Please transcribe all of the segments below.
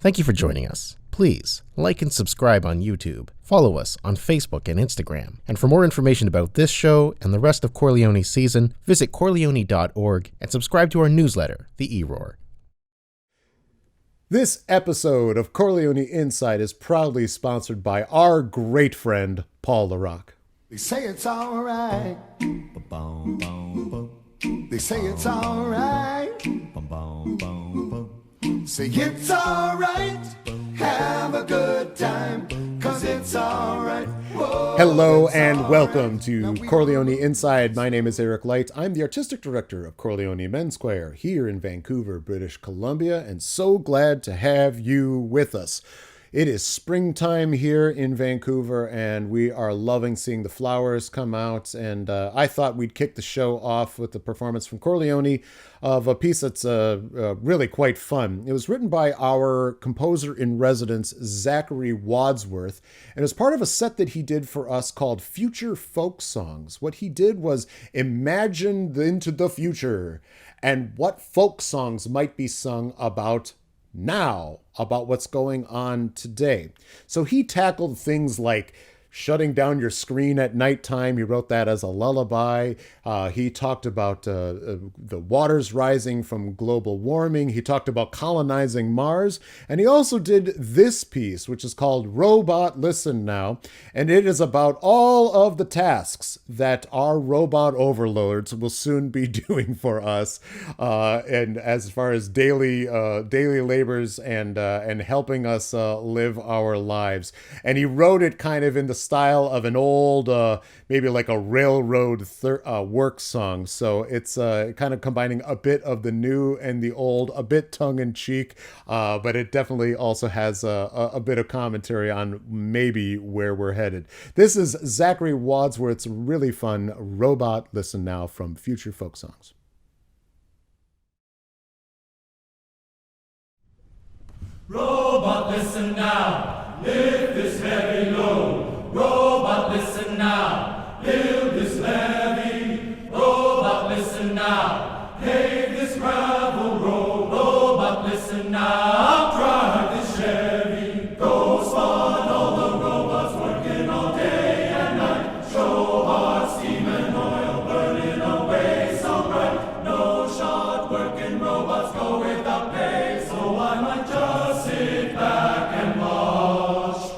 Thank you for joining us. Please like and subscribe on YouTube. Follow us on Facebook and Instagram. And for more information about this show and the rest of Chor Leoni's season, visit chorleoni.org and subscribe to our newsletter, The E-Roar. This episode of Chor Leoni Inside is proudly sponsored by our great friend, Paul LaRock. They say it's all right. They say it's all right. Say it's all right. Have a good time, 'cause it's all right. Whoa, Hello and welcome to Chor Leoni Inside. My name is Eric Light. I'm the artistic director of Chor Leoni Men's Choir here in Vancouver, British Columbia, and so glad to have you with us. It is springtime here in Vancouver, and we are loving seeing the flowers come out. And I thought we'd kick the show off with the performance from Chor Leoni of a piece that's really quite fun. It was written by our composer-in-residence, Zachary Wadsworth, and it was part of a set that he did for us called Future Folk Songs. What he did was imagine into the future and what folk songs might be sung about now, about what's going on today. So he tackled things like shutting down your screen at nighttime. He wrote that as a lullaby. He talked about the waters rising from global warming. He talked about colonizing Mars. And he also did this piece, which is called Robot Listen Now. And it is about all of the tasks that our robot overlords will soon be doing for us. And as far as daily labors and helping us live our lives. And he wrote it kind of in the style of an old, maybe like a railroad work song. So it's kind of combining a bit of the new and the old, a bit tongue-in-cheek, but it definitely also has a bit of commentary on maybe where we're headed. This is Zachary Wadsworth's really fun Robot Listen Now from Future Folk Songs. Robot, listen now, lift this heavy load. Robot, listen now, build this levee. Robot, listen now, pave this gravel road. Robot, listen now, drive this Chevy. Go spot all the robots working all day and night. Show hard steam and oil burning away so bright. No short working robots go without pay, so I might just sit back and watch.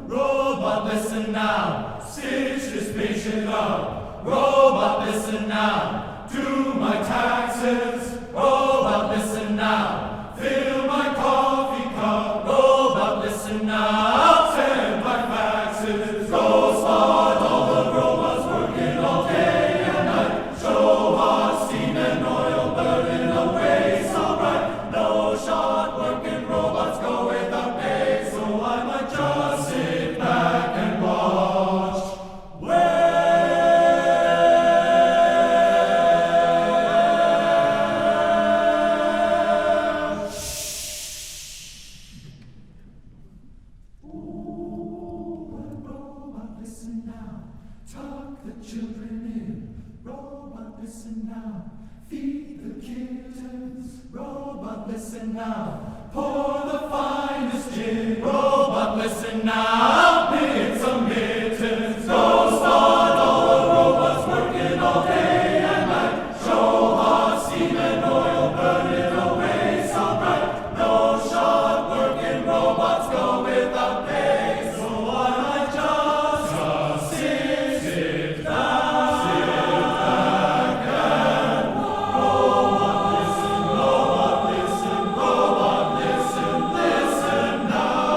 Robot, listen now, stitch this patient up. Robot, listen now, do my taxes. Robot, listen now, fill my coffee cup. Robot, listen now, send my faxes. Go spot all the robots working all day and night. Show hot steam and oil burning away so bright. No short working robots go without pay, so I might just sit back and watch. Robot, listen now, tuck the children in. Robot, listen now, feed the kittens. Robot, listen now, pour the finest gin. Robot, listen now, knit some mittens. Go spot all the robots working all day and night. Show hot steam and oil burning away so bright. No short working robots go without pay, so I might just sit back and robot listen, robot listen, robot listen, listen now.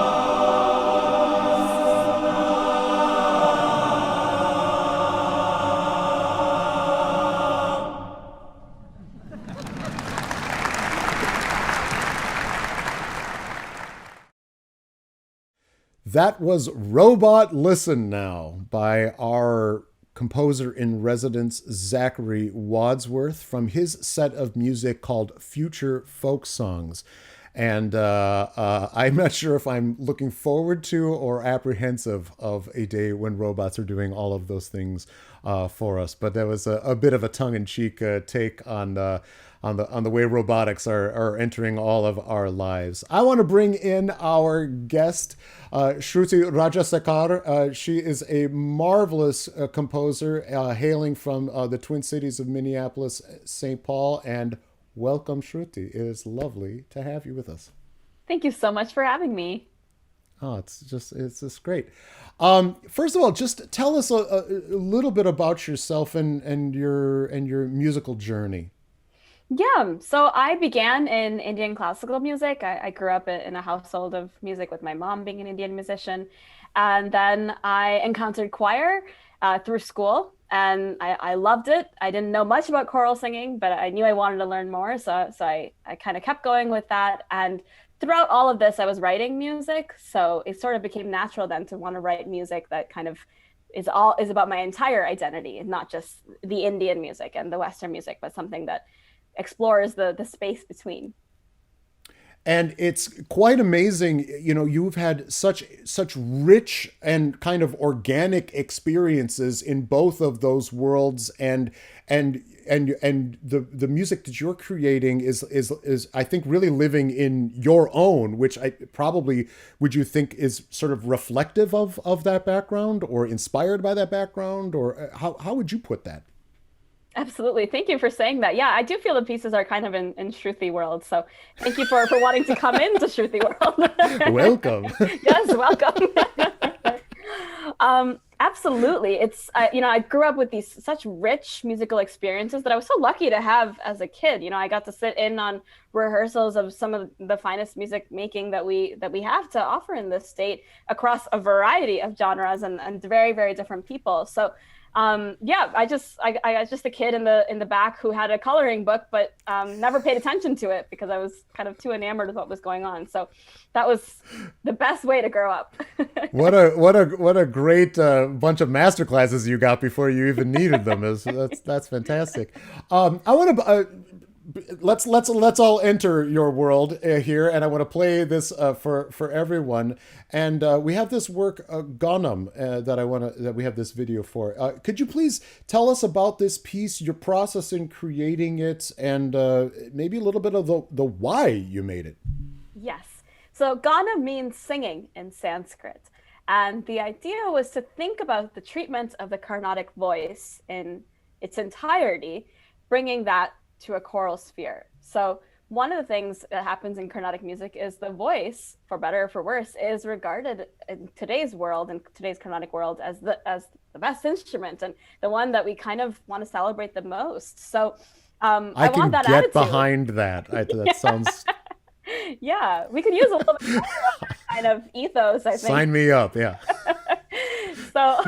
That was Robot Listen Now by our composer-in-residence Zachary Wadsworth from his set of music called Future Folk Songs. And I'm not sure if I'm looking forward to or apprehensive of a day when robots are doing all of those things for us. But that was a bit of a tongue-in-cheek take on the way robotics are entering all of our lives. I want to bring in our guest, Shruthi Rajasekar. She is a marvelous composer hailing from the Twin Cities of Minneapolis, St. Paul, and welcome, Shruthi. It is lovely to have you with us. Thank you so much for having me. Oh, it's just great. First of all, just tell us a little bit about yourself and your musical journey. Yeah, so I began in Indian classical music. I grew up in a household of music with my mom being an Indian musician. And then I encountered choir through school, and I loved it. I didn't know much about choral singing, but I knew I wanted to learn more. So I kind of kept going with that. And throughout all of this, I was writing music. So it sort of became natural then to want to write music that kind of is about my entire identity, and not just the Indian music and the Western music, but something that explores the space between. And it's quite amazing, you've had such rich and kind of organic experiences in both of those worlds, and the music that you're creating is I think really living in your own, which I probably, would you think, is sort of reflective of that background or inspired by that background, or how would you put that? Absolutely. Thank you for saying that. Yeah, I do feel the pieces are kind of in Shruthi world. So thank you for wanting to come into Shruthi world. Welcome. Yes, welcome. Absolutely. It's, I grew up with these such rich musical experiences that I was so lucky to have as a kid. I got to sit in on rehearsals of some of the finest music making that we have to offer in this state across a variety of genres and very, very different people. So I was just a kid in the back who had a coloring book, but never paid attention to it because I was kind of too enamored with what was going on. So that was the best way to grow up. What a great bunch of master classes you got before you even needed them. That's fantastic. I want to. Let's all enter your world here, and I want to play this for everyone. And we have this work, Ganam, that we have this video for. Could you please tell us about this piece, your process in creating it, and maybe a little bit of the why you made it? Yes. So Gana means singing in Sanskrit, and the idea was to think about the treatment of the Carnatic voice in its entirety, bringing that to a choral sphere. So one of the things that happens in Carnatic music is the voice, for better or for worse, is regarded in today's world, in today's Carnatic world, as the best instrument and the one that we kind of want to celebrate the most. So I want that get attitude. Behind that. That sounds. Yeah, we could use a little bit more of that kind of ethos, I think. Sign me up, yeah. So,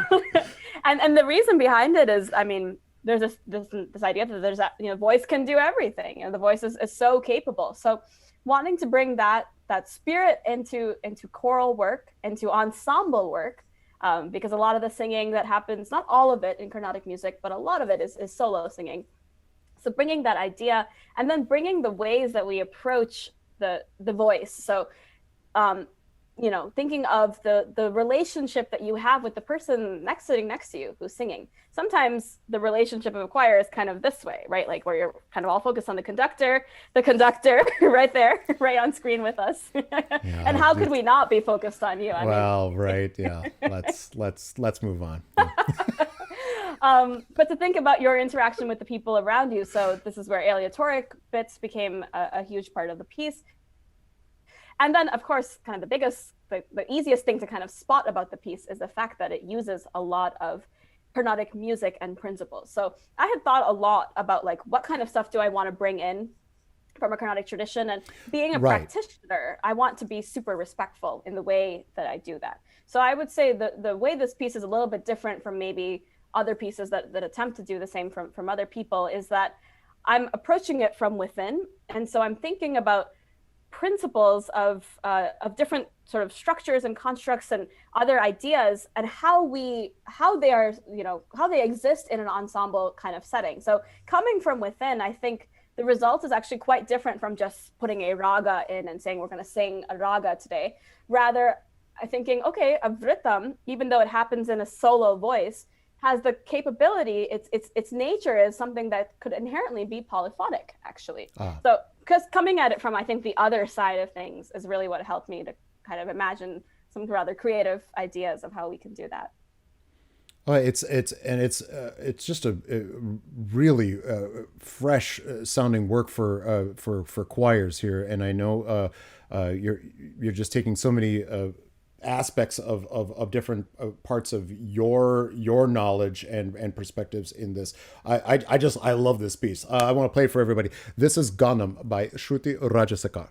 and the reason behind it is, I mean, there's this idea that there's that, voice can do everything. The voice is so capable. So wanting to bring that spirit into choral work, into ensemble work, because a lot of the singing that happens, not all of it in Carnatic music, but a lot of it is solo singing. So bringing that idea and then bringing the ways that we approach the voice. So, thinking of the relationship that you have with the person sitting next to you who's singing. Sometimes the relationship of a choir is kind of this way, right? Like where you're kind of all focused on the conductor right there, right on screen with us. Yeah, and how could we not be focused on you? Right. Yeah. Let's move on. Yeah. But to think about your interaction with the people around you. So this is where aleatoric bits became a huge part of the piece. And then, of course, kind of the easiest thing to kind of spot about the piece is the fact that it uses a lot of Carnatic music and principles. So I had thought a lot about what kind of stuff do I want to bring in from a Carnatic tradition, and being a practitioner, I want to be super respectful in the way that I do that. So I would say the way this piece is a little bit different from maybe other pieces that attempt to do the same from other people is that I'm approaching it from within. And so I'm thinking about principles of different sort of structures and constructs and other ideas, and how they are, how they exist in an ensemble kind of setting. So coming from within, I think the result is actually quite different from just putting a raga in and saying we're going to sing a raga today. Rather, I'm thinking, okay, a vritam, even though it happens in a solo voice, has the capability, its nature is something that could inherently be polyphonic, actually. So, because coming at it from, I think, the other side of things is really what helped me to kind of imagine some rather creative ideas of how we can do that. It's just a really fresh sounding work for choirs here, and I know you're just taking so many aspects of different parts of your knowledge and perspectives in this. I love this piece. I want to play it for everybody. This is Ganam by Shruthi Rajasekar.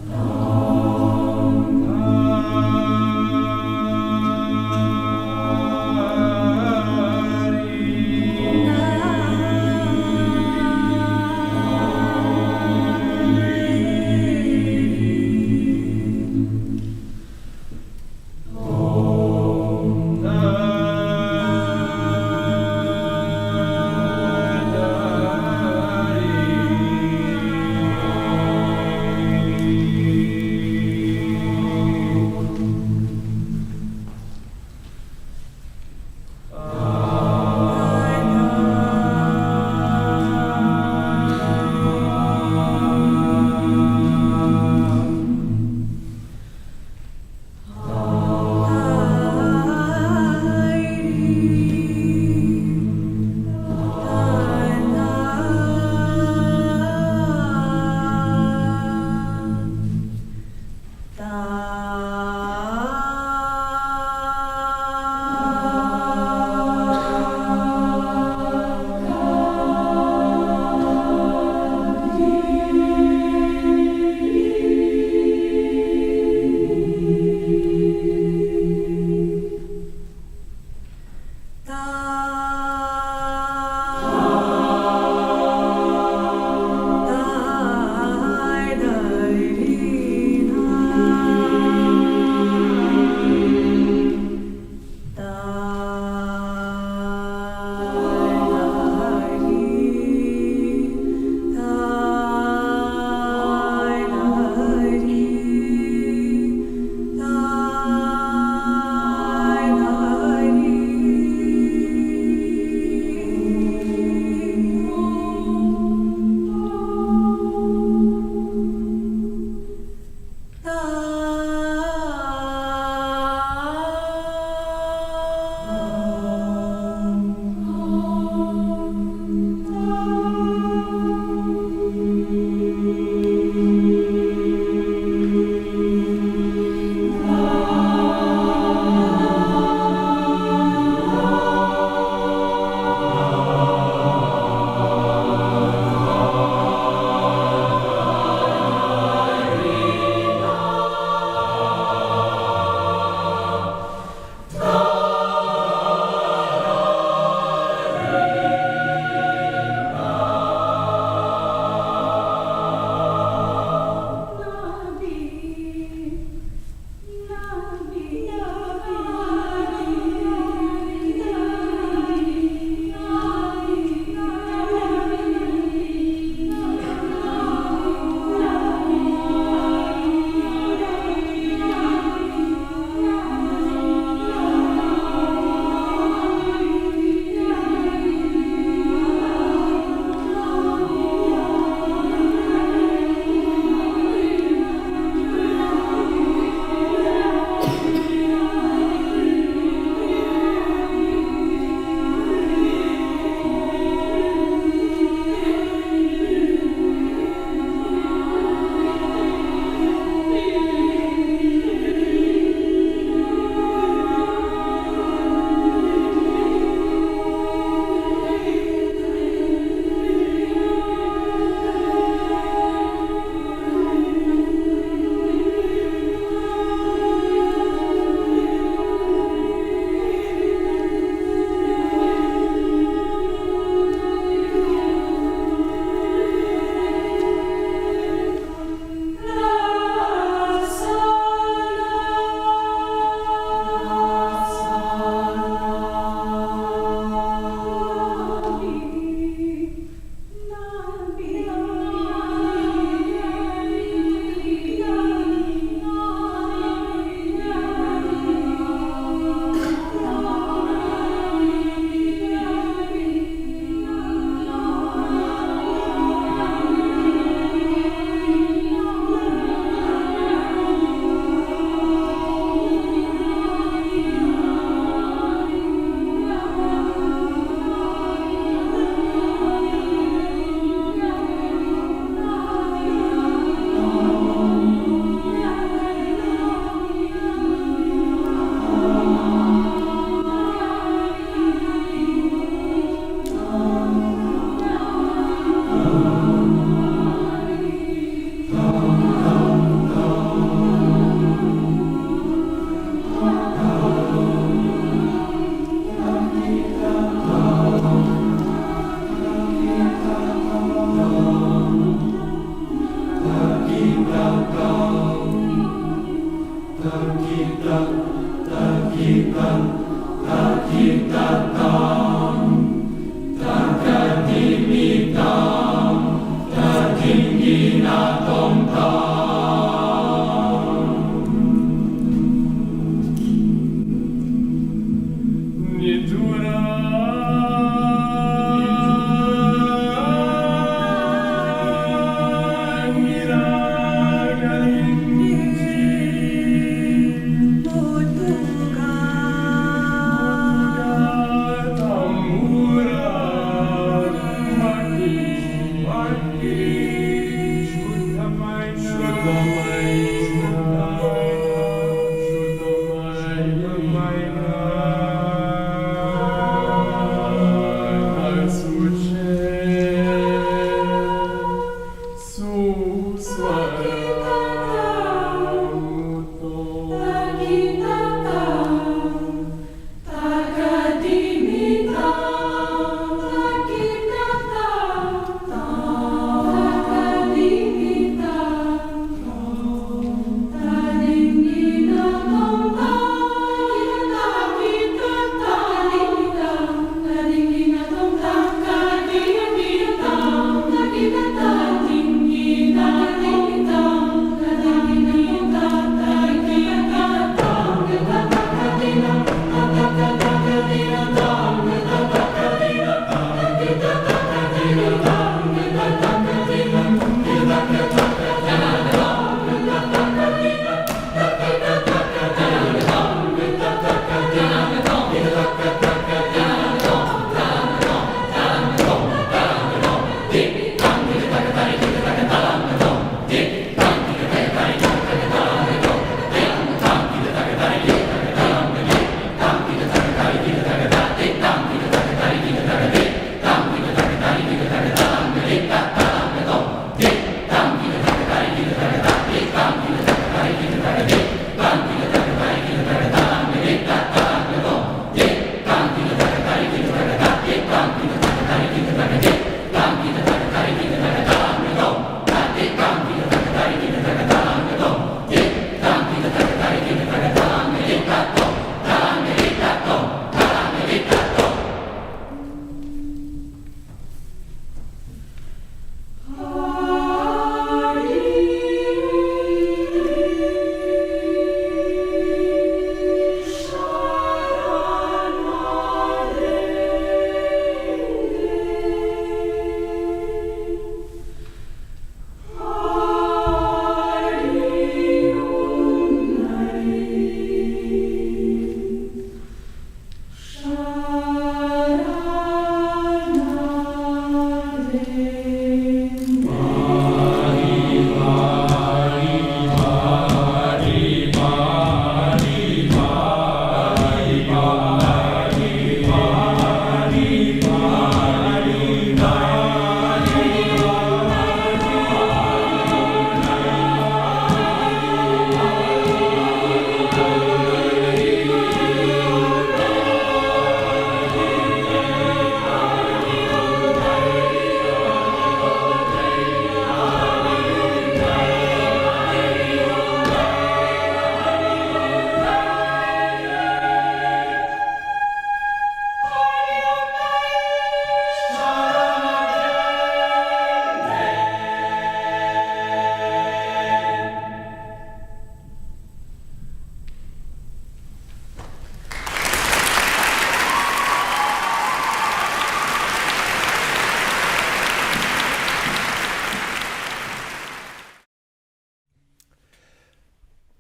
Om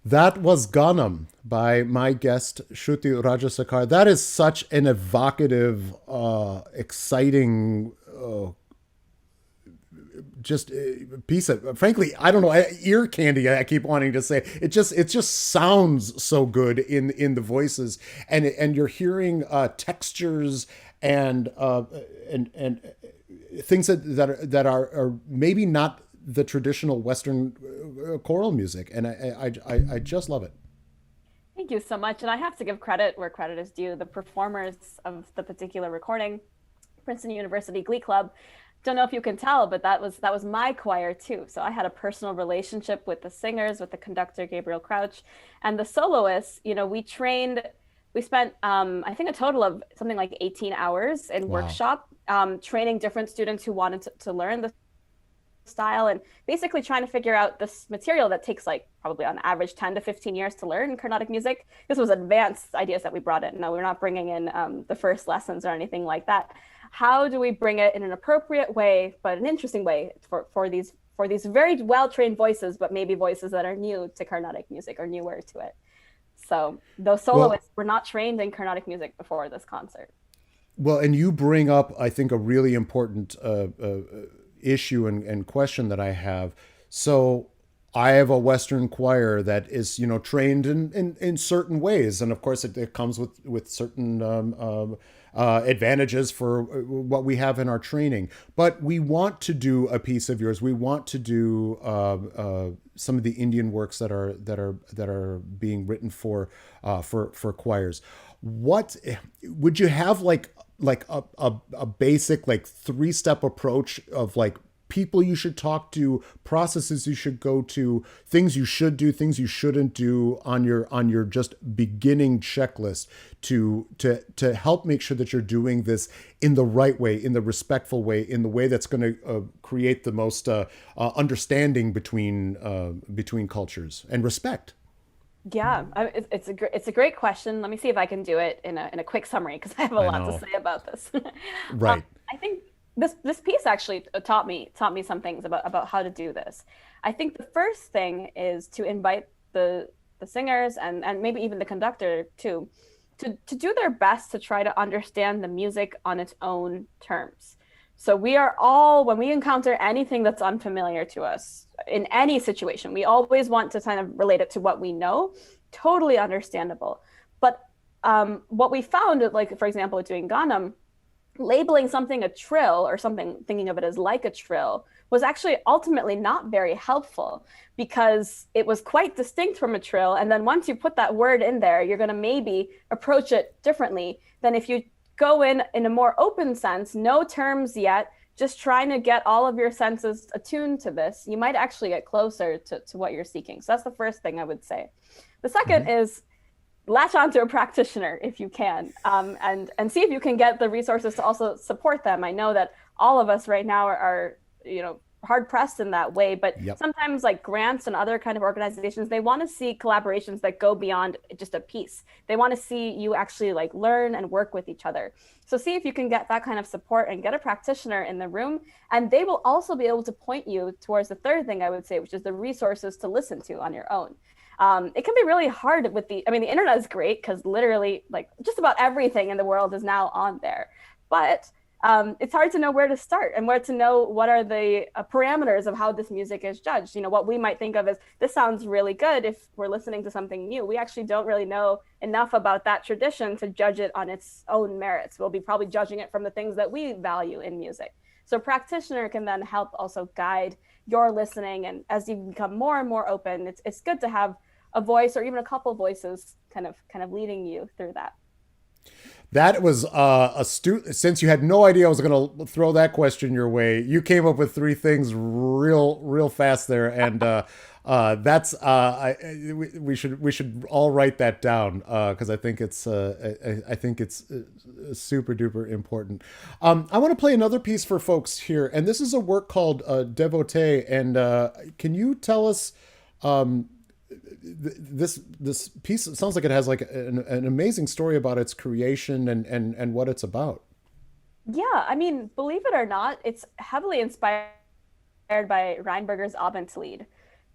That was Ganam by my guest, Shruthi Rajasekar. That is such an evocative, exciting, just piece of, frankly, I don't know, ear candy. I keep wanting to say it just sounds so good in the voices, and you're hearing textures and things that are maybe not the traditional Western choral music, and I just love it. Thank you so much. And I have to give credit where credit is due. The performers of the particular recording, Princeton University Glee Club, don't know if you can tell, but that was my choir too. So I had a personal relationship with the singers, with the conductor Gabriel Crouch, and the soloists. You know, we spent I think a total of something like 18 hours in workshop, training different students who wanted to learn the style, and basically trying to figure out this material that takes like probably on average 10 to 15 years to learn in Carnatic music. This was advanced ideas that we brought in. No, we're not bringing in the first lessons or anything like that. How do we bring it in an appropriate way, but an interesting way for these very well-trained voices, but maybe voices that are new to Carnatic music or newer to it. So those soloists were not trained in Carnatic music before this concert. Well, and you bring up, I think, a really important issue and question that I have. So I have a Western choir that is, you know, trained in certain ways. And of course it comes with certain advantages for what we have in our training. But we want to do a piece of yours. We want to do some of the Indian works that are being written for choirs. What would you have like a basic like 3-step approach of like people you should talk to, processes you should go to, things you should do, things you shouldn't do on your just beginning checklist to help make sure that you're doing this in the right way, in the respectful way, in the way that's going to create the most understanding between cultures and respect? Yeah, it's a great question. Let me see if I can do it in a quick summary, because I have a lot to say about this. Right. I think this piece actually taught me some things about how to do this. I think the first thing is to invite the singers and maybe even the conductor too to do their best to try to understand the music on its own terms. So we are all, when we encounter anything that's unfamiliar to us in any situation, we always want to kind of relate it to what we know. Totally understandable. But what we found, like, for example, doing Ganam, labeling something a trill or something, thinking of it as like a trill, was actually ultimately not very helpful, because it was quite distinct from a trill. And then once you put that word in there, you're going to maybe approach it differently than if you go in a more open sense, no terms yet, just trying to get all of your senses attuned to this. You might actually get closer to what you're seeking. So that's the first thing I would say. The second is latch onto a practitioner if you can, and see if you can get the resources to also support them. I know that all of us right now are hard pressed in that way, but sometimes like grants and other kind of organizations, they want to see collaborations that go beyond just a piece. They want to see you actually like learn and work with each other. So see if you can get that kind of support and get a practitioner in the room, and they will also be able to point you towards the third thing I would say, which is the resources to listen to on your own. It can be really hard with the internet is great because literally like just about everything in the world is now on there, but it's hard to know where to start and where to know what are the parameters of how this music is judged. What we might think of as this sounds really good if we're listening to something new. We actually don't really know enough about that tradition to judge it on its own merits. We'll be probably judging it from the things that we value in music. So a practitioner can then help also guide your listening. And as you become more and more open, it's good to have a voice or even a couple voices kind of leading you through that. That was astute. Since you had no idea I was going to throw that question your way, you came up with 3 things real fast there, and that's we should all write that down because I think it's super duper important. I want to play another piece for folks here, and this is a work called Devotee. And can you tell us? This piece, it sounds like it has like an amazing story about its creation and what it's about. Yeah, believe it or not, it's heavily inspired by Reinberger's Abendlied.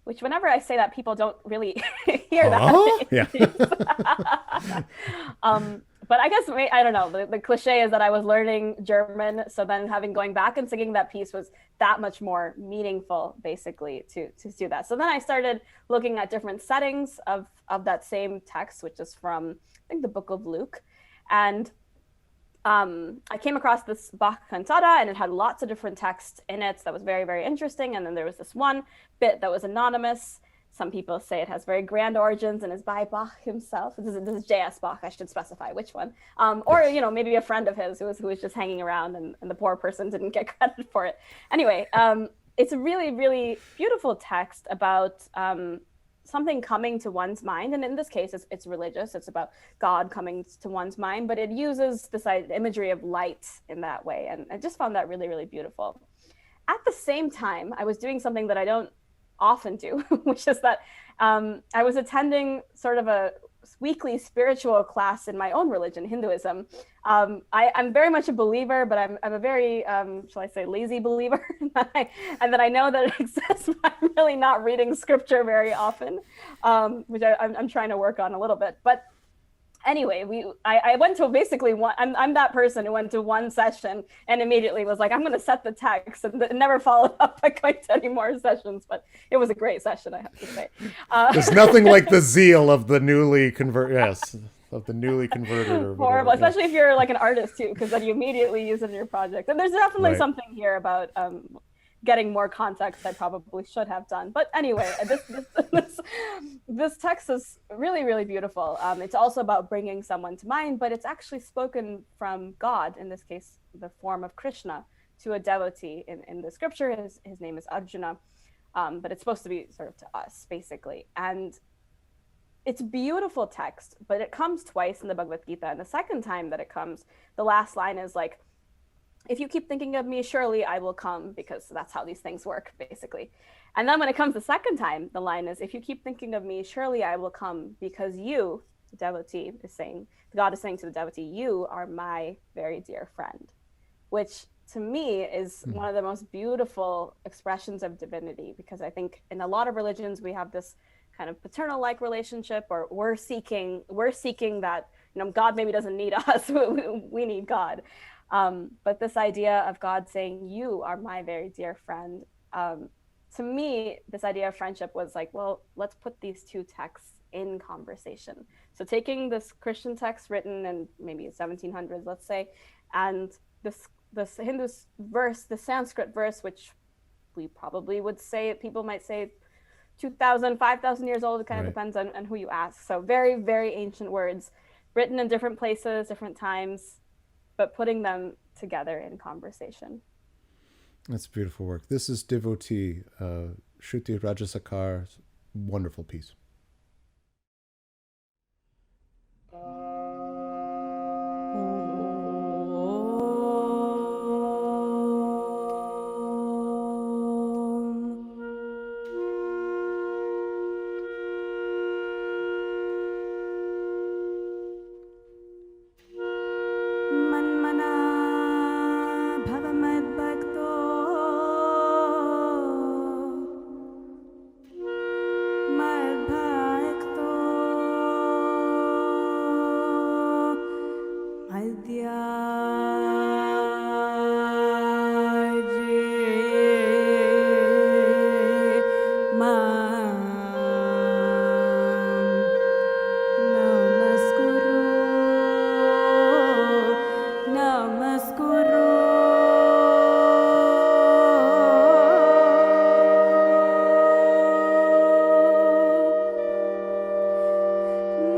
which whenever I say that, people don't really hear Huh? that. Yeah. But I guess, I don't know, the cliche is that I was learning German, so then going back and singing that piece was that much more meaningful, basically, to do that. So then I started looking at different settings of that same text, which is from, I think, the Book of Luke. And I came across this Bach cantata, and it had lots of different texts in it that was very, very interesting. And then there was this one bit that was anonymous. Some people say it has very grand origins and is by Bach himself. This is J.S. Bach, I should specify which one. Or, maybe a friend of his who was just hanging around, and the poor person didn't get credit for it. Anyway, it's a really, really beautiful text about something coming to one's mind. And in this case, it's religious. It's about God coming to one's mind, but it uses this imagery of light in that way. And I just found that really, really beautiful. At the same time, I was doing something that I don't often do, which is that I was attending sort of a weekly spiritual class in my own religion, Hinduism. I'm very much a believer, but I'm a very, shall I say, lazy believer. And that I know that it exists, but I'm really not reading scripture very often, which I'm trying to work on a little bit. But anyway, I went to basically one. I'm that person who went to one session and immediately was like, I'm going to set the text, and never followed up by going to any more sessions. But it was a great session, I have to say. There's nothing like the zeal of the newly converted. Yes, of the newly converted. Or horrible, whatever. especially if you're like an artist too, because then you immediately use it in your project. And there's definitely Right. something here about getting more context I probably should have done. But anyway, this text is really, really beautiful. It's also about bringing someone to mind, but it's actually spoken from God, in this case, the form of Krishna, to a devotee in the scripture. His name is Arjuna, but it's supposed to be sort of to us, basically. And it's a beautiful text, but it comes twice in the Bhagavad Gita. And the second time that it comes, the last line is like, if you keep thinking of me, surely I will come, because that's how these things work, basically. And then when it comes the second time, the line is, if you keep thinking of me, surely I will come, because you, the devotee, God is saying to the devotee, you are my very dear friend, which to me is one of the most beautiful expressions of divinity, because I think in a lot of religions, we have this kind of paternal-like relationship, or we're seeking that, God maybe doesn't need us, we need God. But this idea of God saying, you are my very dear friend, to me, this idea of friendship was like, well, let's put these two texts in conversation. So taking this Christian text written in maybe 1700s, let's say, and this Hindu verse, the Sanskrit verse, which we probably would say, people might say 2,000, 5,000 years old. It kind of depends on who you ask. So very, very ancient words written in different places, different times, but putting them together in conversation. That's beautiful work. This is Devotee, Shruthi Rajasekar's wonderful piece. मन्मना भव मद्भक्तो मद्भक्तो मद्याजे नमस्कुरु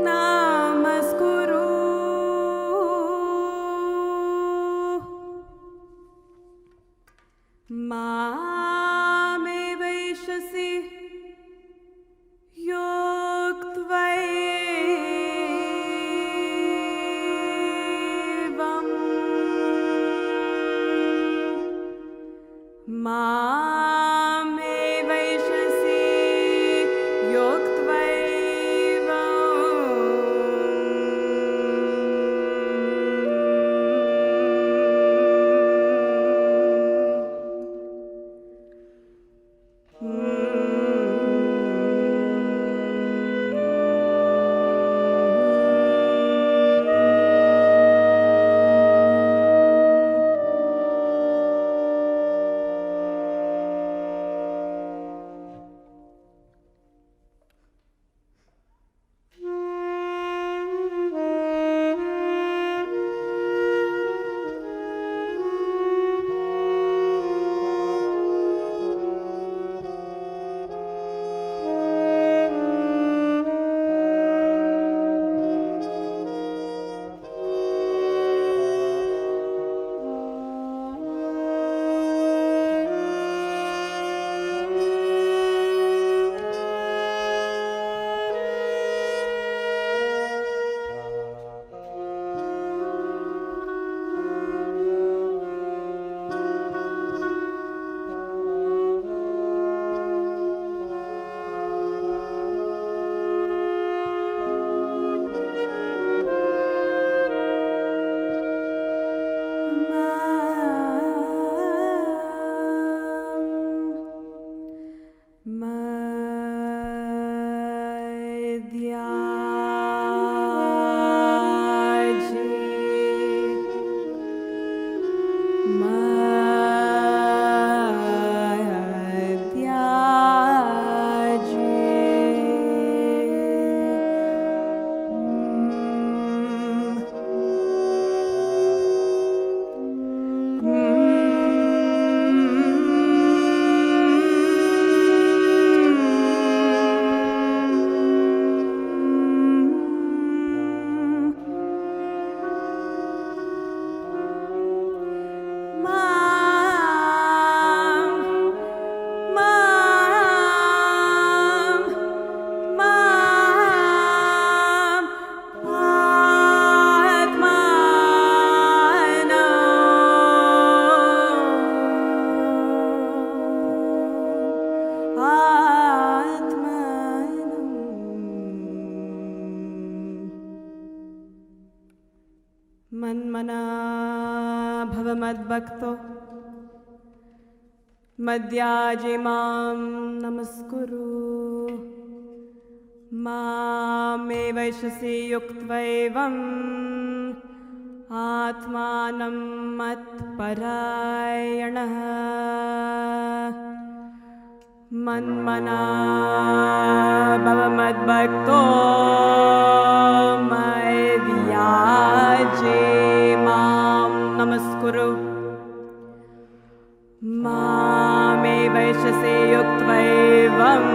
नमस्कुरु मामेवैषसि योक्त्वैवम् मामेवैषसि योक्त्वैवम् मन्मना भव मद्भक्तो मद्याजे मां नमस्कुरु मामे वैशसि युक्त्वैवम् आत्मानं मत्परायणः मन्मना भव मद्भक्तो मद्याजे मां नमस्कुरु मामे वैशसि युक्त्वैवम्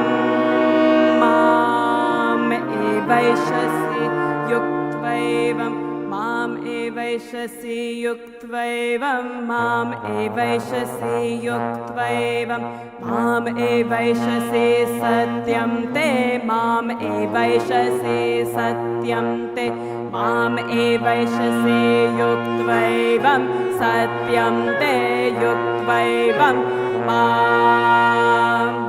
वैशसि युक्त्वैवं माम् एवैशसि युक्त्वैवं माम् एवैशसि युक्त्वैवं माम् एवैशसि सत्यं ते माम् एवैशसि सत्यं ते माम् एवैशसि युक्त्वैवं सत्यं ते युक्त्वैवं माम्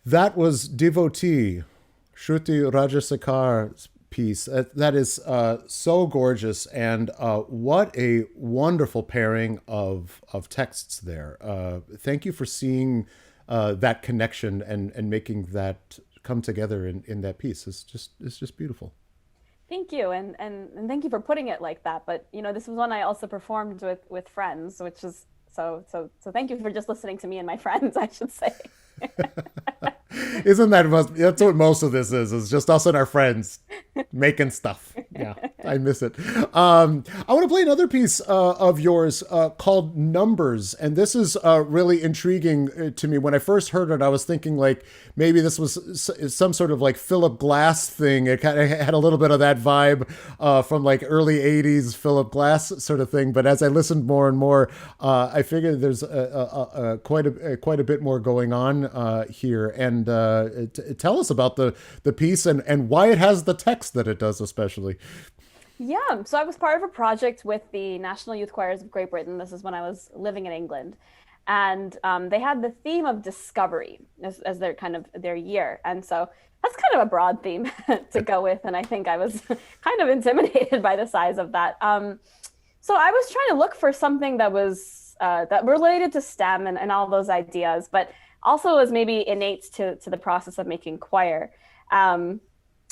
That was Devotee, Shruthi Rajasekar's piece. That is so gorgeous, and what a wonderful pairing of texts there. Thank you for seeing that connection and making that come together in that piece. It's just beautiful. Thank you, and thank you for putting it like that. But this was one I also performed with friends, which is so thank you for just listening to me and my friends, I should say. Isn't that's what most of this is just us and our friends making stuff. Yeah, I miss it. I want to play another piece of yours called Numbers, and this is really intriguing to me. When I first heard it, I was thinking like maybe this was some sort of like Philip Glass thing. It kind of had a little bit of that vibe from like early 80s Philip Glass sort of thing, but as I listened more and more, I figured there's quite a bit more going on here. And tell us about the piece and why it has the text that it does, especially. Yeah, so I was part of a project with the National Youth Choirs of Great Britain. This is when I was living in England. And they had the theme of discovery as their kind of their year. And so that's kind of a broad theme to go with. And I think I was kind of intimidated by the size of that. So I was trying to look for something that was that related to STEM and all those ideas, but also was maybe innate to the process of making choir.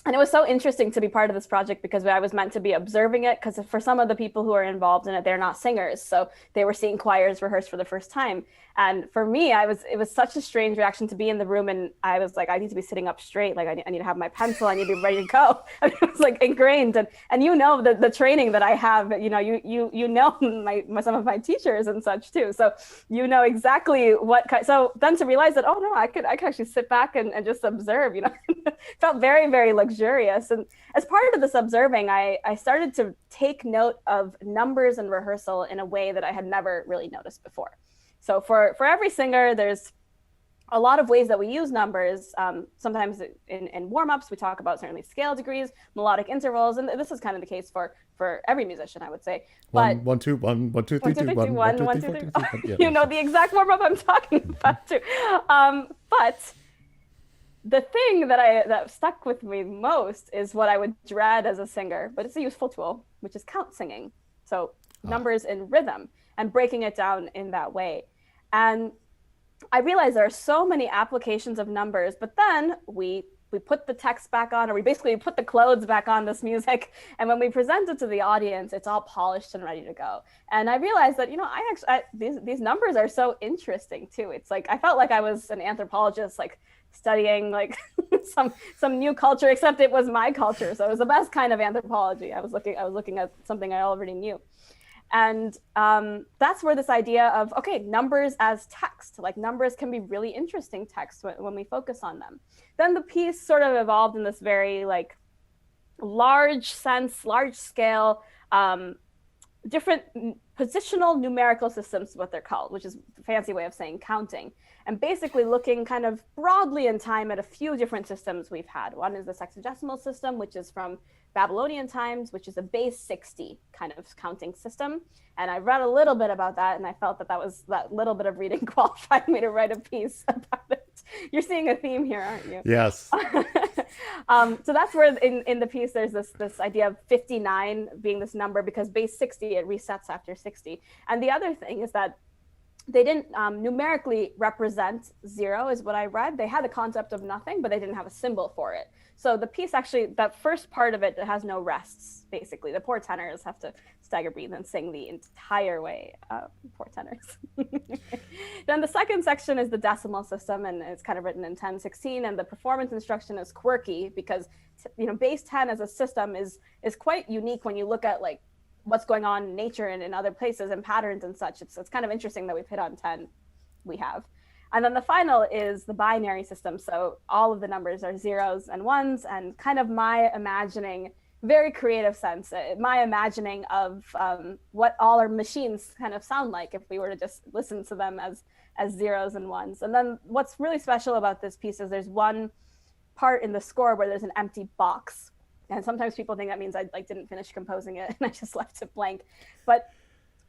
And it was so interesting to be part of this project because I was meant to be observing it, because for some of the people who are involved in it, they're not singers. So they were seeing choirs rehearse for the first time. And for me, it was such a strange reaction to be in the room. And I was like, I need to be sitting up straight. Like I need to have my pencil. I need to be ready to go. I mean, it was like ingrained. And the training that I have, some of my teachers and such too. So exactly what kind. So then to realize that, oh no, I could actually sit back and just observe, felt very, very luxurious. And as part of this observing, I started to take note of numbers and rehearsal in a way that I had never really noticed before. So for every singer, there's a lot of ways that we use numbers. Sometimes in warm-ups, we talk about certainly scale degrees, melodic intervals, and this is kind of the case for every musician, I would say. But 1 2 1 1 2 3 2 1 1 2 3 4 5. You know the exact warm-up I'm talking about too. But the thing that stuck with me most is what I would dread as a singer, but it's a useful tool, which is count singing. So numbers in rhythm and breaking it down in that way. And I realized there are so many applications of numbers, but then we put the text back on, or we basically put the clothes back on this music. And when we present it to the audience, it's all polished and ready to go. And I realized that, these numbers are so interesting too. It's like, I felt like I was an anthropologist, like studying like some new culture, except it was my culture. So it was the best kind of anthropology. I was looking at something I already knew. And that's where this idea of, okay, numbers as text, like numbers can be really interesting text when we focus on them. Then the piece sort of evolved in this very like large scale, different positional numerical systems is what they're called, which is a fancy way of saying counting. And basically looking kind of broadly in time at a few different systems we've had. One is the sexagesimal system, which is from Babylonian times, which is a base 60 kind of counting system. And I read a little bit about that, and I felt that little bit of reading qualified me to write a piece about it. You're seeing a theme here, aren't you? Yes. So that's where in the piece there's this idea of 59 being this number, because base 60, it resets after 60. And the other thing is that they didn't numerically represent 0 is what I read. They had the concept of nothing, but they didn't have a symbol for it. So the piece actually, that first part of it has no rests, basically. The poor tenors have to stagger breathe and sing the entire way. Poor tenors. Then the second section is the decimal system, and it's kind of written in 10/16, and the performance instruction is quirky because base 10 as a system is quite unique when you look at like what's going on in nature and in other places and patterns and such. It's kind of interesting that we've hit on 10. We have. And then the final is the binary system. So all of the numbers are zeros and ones, and kind of my imagining, very creative sense, my imagining of what all our machines kind of sound like if we were to just listen to them as zeros and ones. And then what's really special about this piece is there's one part in the score where there's an empty box. And sometimes people think that means I didn't finish composing it and I just left it blank. But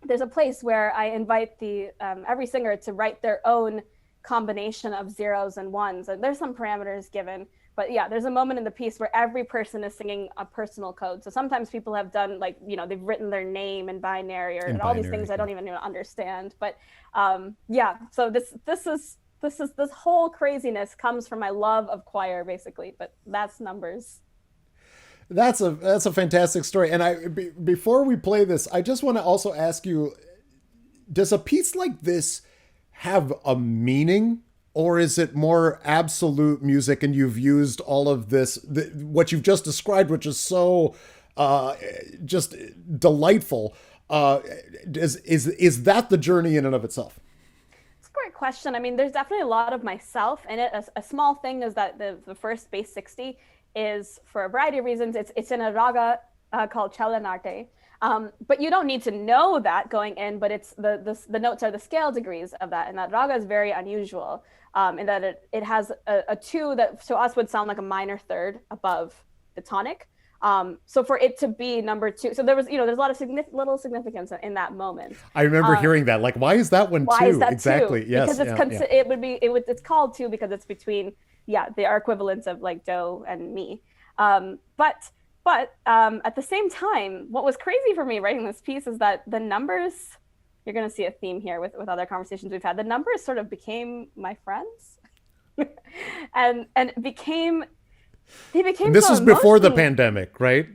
there's a place where I invite every singer to write their own combination of zeros and ones. And there's some parameters given. But yeah, there's a moment in the piece where every person is singing a personal code. So sometimes people have done they've written their name in binary and all these things I don't even understand. But yeah, so this whole craziness comes from my love of choir, basically. But that's numbers. That's a fantastic story. And before we play this, I just want to also ask you, does a piece like this have a meaning, or is it more absolute music and you've used all of this, what you've just described, which is so just delightful? Is that the journey in and of itself? It's a great question. I mean, there's definitely a lot of myself in it. A small thing is that the first base 60 is, for a variety of reasons, it's in a raga called Chor Leoni. But you don't need to know that going in, but it's the notes are the scale degrees of that. And that raga is very unusual in that it has a 2 that to us would sound like a minor third above the tonic. So for it to be number 2, so there's a lot of little significance in that moment. I remember hearing that, like, why is that one 2? Why is that exactly? 2? Yes, Because it's called 2 because it's between our equivalents of like do and mi. But at the same time, what was crazy for me writing this piece is that the numbers, you're going to see a theme here with other conversations we've had, the numbers sort of became my friends and they became this so was before the emotional. pandemic, right?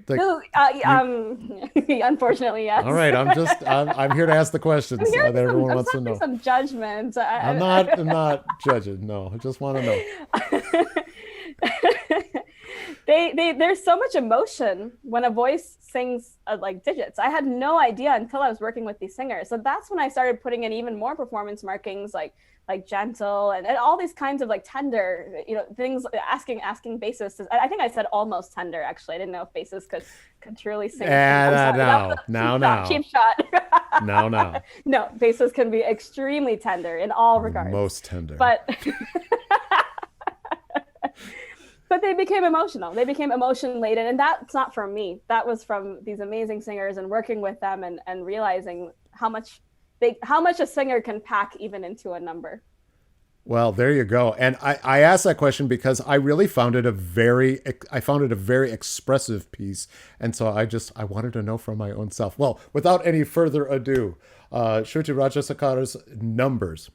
Unfortunately, yes. All right, I'm here to ask the questions that everyone wants to know. Some judgment. I'm not judging. No, I just want to know. There's so much emotion when a voice sings like digits. I had no idea until I was working with these singers. So that's when I started putting in even more performance markings like gentle and all these kinds of like tender, things, asking bassists. I think I said almost tender, actually. I didn't know if bassists could truly sing. No. Cheap shot. No. No, bassists can be extremely tender in all regards. Most tender. But But they became emotional. They became emotion laden. And that's not from me. That was from these amazing singers and working with them and realizing how much a singer can pack even into a number. Well, there you go. And I asked that question because I really found it a very expressive piece. And so I wanted to know from my own self. Well, without any further ado, Shruthi Rajasekar's Numbers.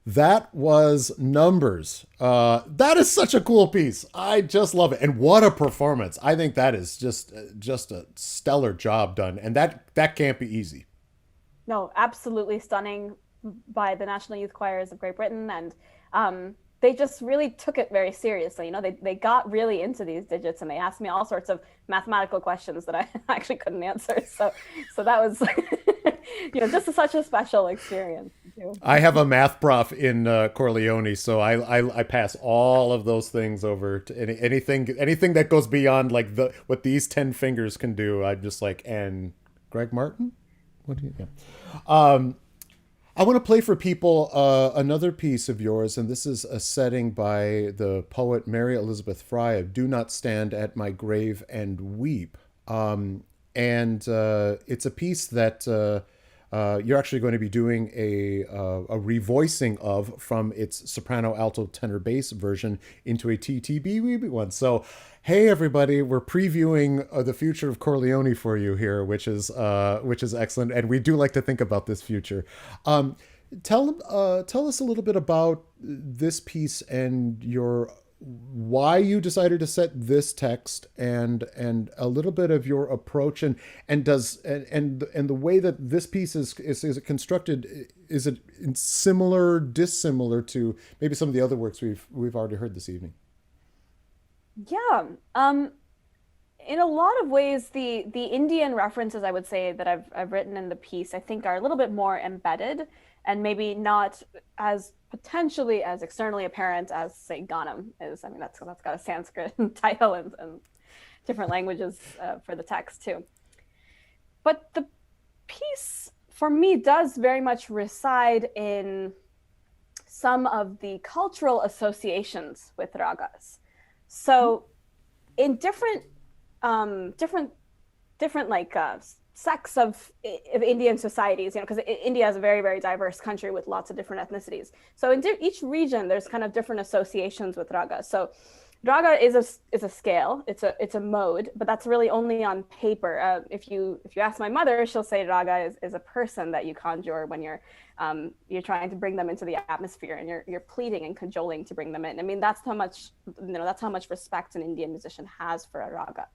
That was Numbers. That is such a cool piece. I just love it. And what a performance. I think that is just a stellar job done. And that can't be easy. No, absolutely stunning by the National Youth Choirs of Great Britain. And they just really took it very seriously. You know, they got really into these digits, and they asked me all sorts of mathematical questions that I actually couldn't answer. So that was, just such a special experience too. I have a math prof in Chor Leoni, so I pass all of those things over to anything that goes beyond like what these 10 fingers can do. I'm just like, and Greg Martin? What do you? Yeah. I want to play for people another piece of yours, and this is a setting by the poet Mary Elizabeth Fry of "Do Not Stand at My Grave and Weep," and it's a piece that you're actually going to be doing a revoicing of from its soprano, alto, tenor, bass version into a TTB one. So, hey everybody, we're previewing the future of Chor Leoni for you here, which is excellent, and we do like to think about this future. Tell us a little bit about this piece and why you decided to set this text, and a little bit of your approach and the way that this piece is constructed. Is it similar, dissimilar to maybe some of the other works we've already heard this evening? Yeah. In a lot of ways, the Indian references, I would say, that I've written in the piece, I think are a little bit more embedded and maybe not as potentially as externally apparent as, say, Ganam is. I mean, that's got a Sanskrit title and different languages for the text too. But the piece, for me, does very much reside in some of the cultural associations with ragas. So in different like sects of Indian societies, because India is a very, very diverse country with lots of different ethnicities. So in each region, there's kind of different associations with raga. So raga is a scale, it's a mode, but that's really only on paper. If you ask my mother, she'll say raga is a person that you conjure when you're trying to bring them into the atmosphere, and you're pleading and cajoling to bring them in. I mean, that's how much respect an Indian musician has for a raga.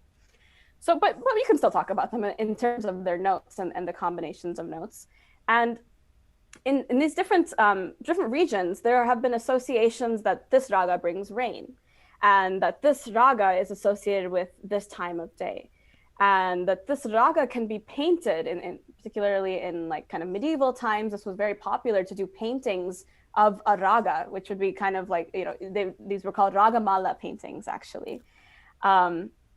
So, but we can still talk about them in terms of their notes and the combinations of notes. And in these different regions, there have been associations that this raga brings rain, and that this raga is associated with this time of day, and that this raga can be painted particularly in like kind of medieval times. This was very popular to do paintings of a raga, which would be kind of like, these were called ragamala paintings, actually.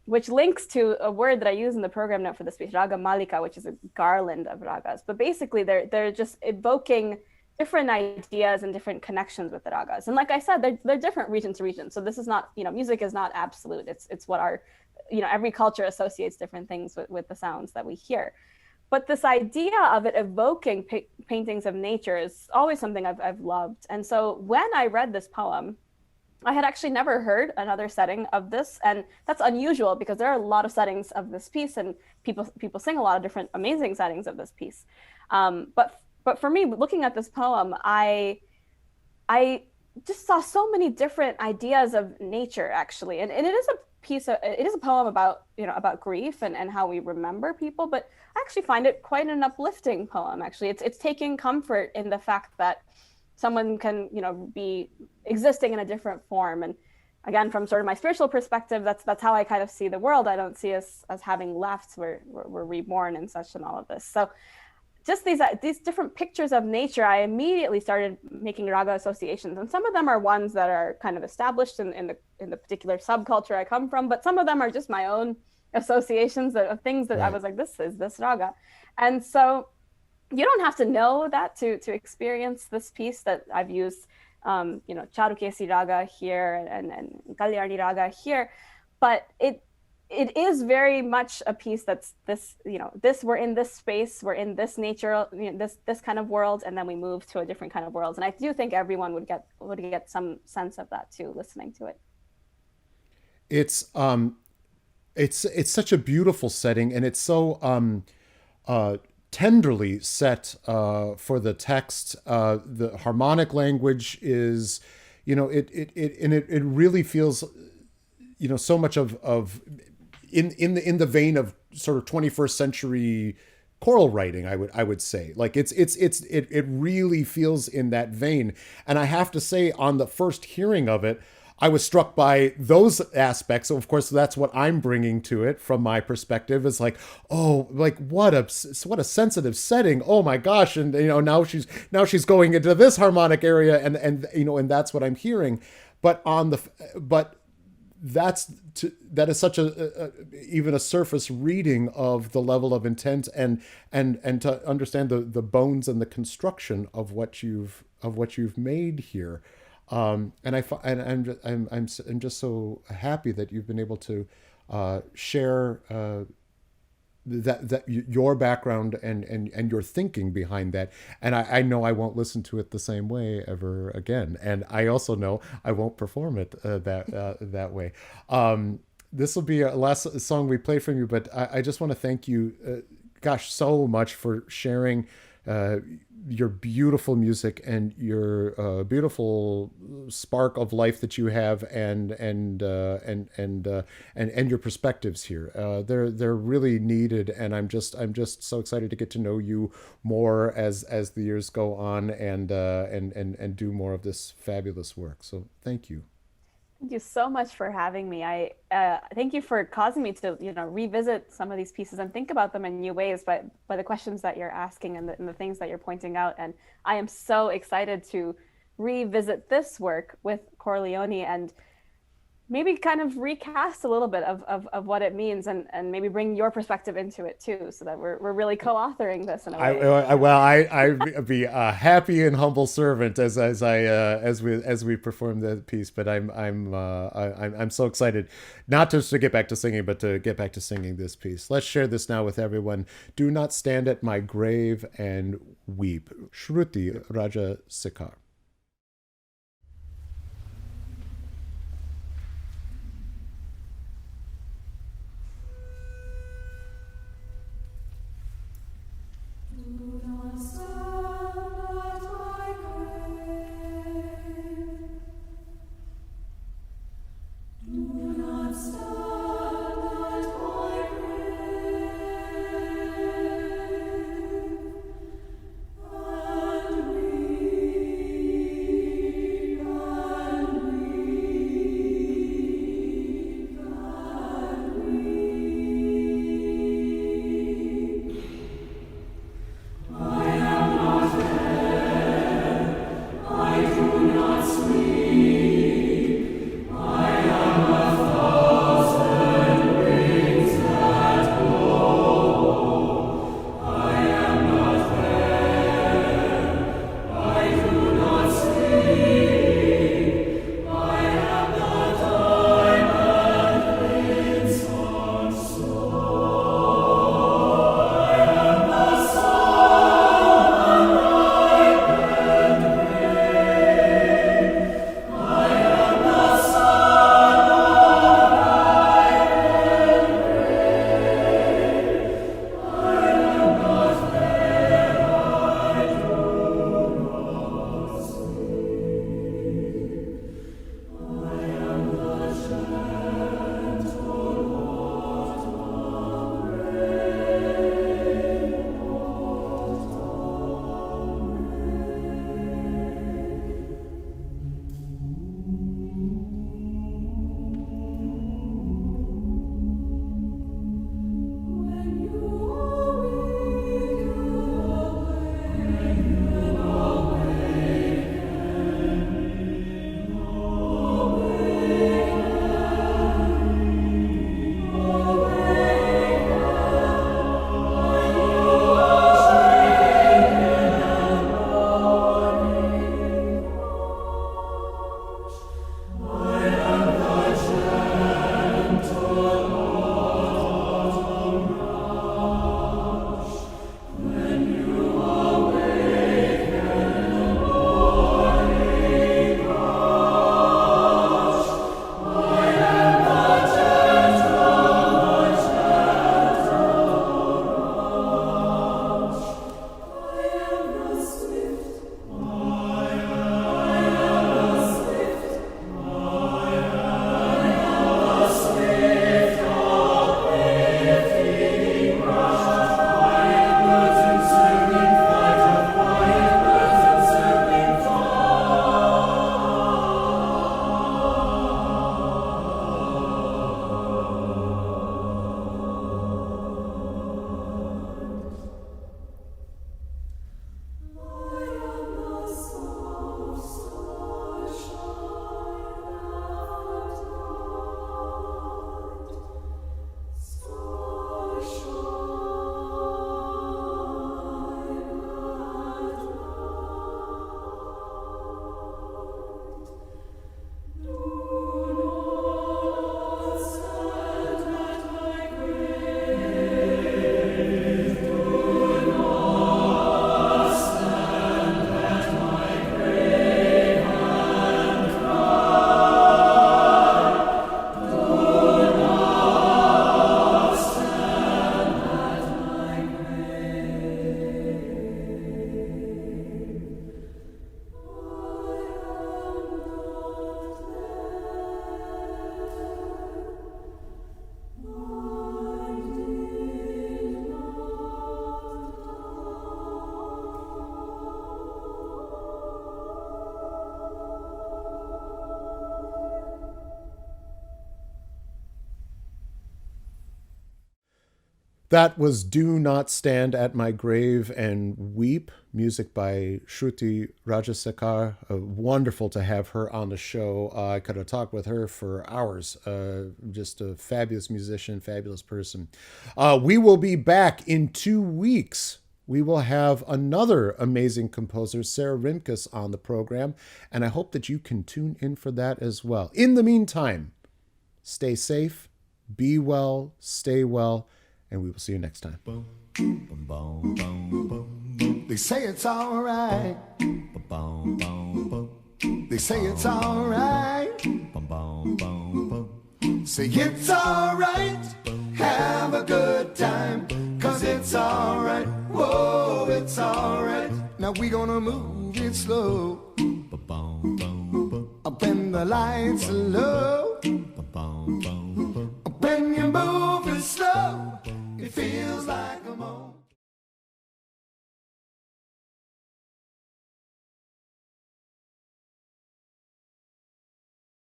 Which links to a word that I use in the program note for this piece, raga malika, which is a garland of ragas. But basically, they're just evoking different ideas and different connections with the ragas. And like I said, they're different region to region. So this is not, music is not absolute. It's what our, every culture associates different things with the sounds that we hear. But this idea of it evoking paintings of nature is always something I've loved. And so when I read this poem, I had actually never heard another setting of this, and that's unusual because there are a lot of settings of this piece, and people sing a lot of different amazing settings of this piece. But for me, looking at this poem, I just saw so many different ideas of nature, actually, and it is a poem about about grief and how we remember people, but I actually find it quite an uplifting poem. Actually, it's taking comfort in the fact that someone can, be existing in a different form. And again, from sort of my spiritual perspective, that's how I kind of see the world. I don't see us as having left. We're reborn and such, and all of this. So just these different pictures of nature, I immediately started making raga associations. And some of them are ones that are kind of established in the particular subculture I come from, but some of them are just my own associations of things that I was like, this is this raga. And so you don't have to know that to experience this piece that I've used, Charukesi raga here and Kalyani raga here, but it is very much a piece that's this, we're in this space, we're in this nature, this kind of world, and then we move to a different kind of world. And I do think everyone would get some sense of that too, listening to it. It's such a beautiful setting, and it's so tenderly set for the text. The harmonic language is, it really feels, so much of in the vein of sort of 21st century choral writing, I would say. Like it really feels in that vein. And I have to say, on the first hearing of it, I was struck by those aspects. So of course, that's what I'm bringing to it from my perspective. It's like, oh, like what a sensitive setting. Oh my gosh. And now she's going into this harmonic area, and that's what I'm hearing. But that is such even a surface reading of the level of intent and to understand the bones and the construction of what you've made here. And I'm just so happy that you've been able to share that your background and your thinking behind that. And I know I won't listen to it the same way ever again. And I also know I won't perform it that way. This will be a last song we play from you, but I just want to thank you, so much for sharing your beautiful music and your beautiful spark of life that you have, and your perspectives here. They're really needed, and I'm just so excited to get to know you more as the years go on, and do more of this fabulous work. So thank you. Thank you so much for having me. I thank you for causing me to revisit some of these pieces and think about them in new ways by the questions that you're asking and the things that you're pointing out. And I am so excited to revisit this work with Chor Leoni and maybe kind of recast a little bit of what it means, and maybe bring your perspective into it too, so that we're really co-authoring this in a way. I'd be a happy and humble servant as we perform the piece. But I'm so excited, not just to get back to singing, but to get back to singing this piece. Let's share this now with everyone. Do not stand at my grave and weep. Shruthi Rajasekar. And we That was Do Not Stand at My Grave and Weep, music by Shruthi Rajasekar. Wonderful to have her on the show. I could have talked with her for hours. Just a fabulous musician, fabulous person. We will be back in 2 weeks. We will have another amazing composer, Sarah Rimkus, on the program, and I hope that you can tune in for that as well. In the meantime, stay safe, be well, stay well, and we will see you next time. They say it's all right. They say it's all right. Say it's all right. Have a good time, 'cause it's all right. Whoa, it's all right. Now we gonna move it slow. Up in the lights low.